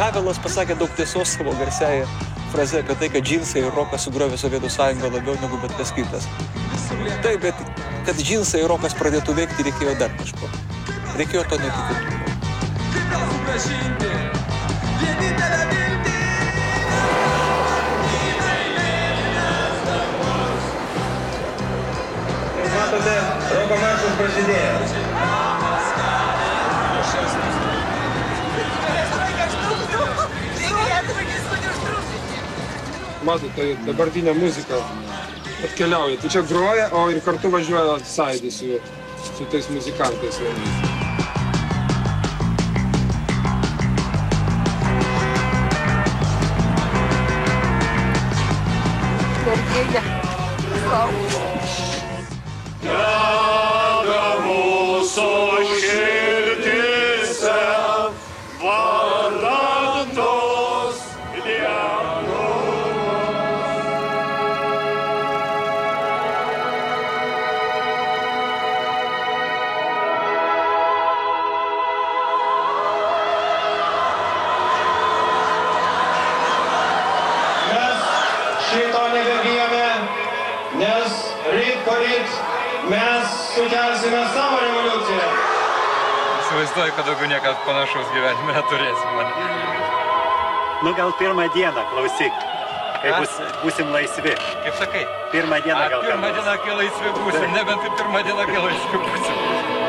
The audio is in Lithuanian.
Havelas pasakė daug tiesos savo garsiąją frazę apie tai, kad džinsai ir rokas sugriovė Sovietų sąjungą labiau negu bet kas kitas. Taip, bet kad džinsai ir rokas pradėtų veikti, reikėjo dar kažko. Reikėjo to netikėtumo. Matote, roko maršas prasidėjo. Matote, dabartinė muzika atkeliauja. Tai čia groja, o ir kartu važiuoja Sąjūdis su tais muzikantais. Dega mūsų širdise vardan tos Šito nebebijome, nes poryt mes sukelsime savo revoliuciją. Įsivaizduoju, kad daugiau niekas panašaus gyvenime neturėsim. Nu gal pirmą dieną, klausyk, kai būsim laisvi. Kaip sakai? Pirmą dieną gal. Pirmą dieną, kai laisvi būsim, nebent pirmą dieną, kai laisvi būsim.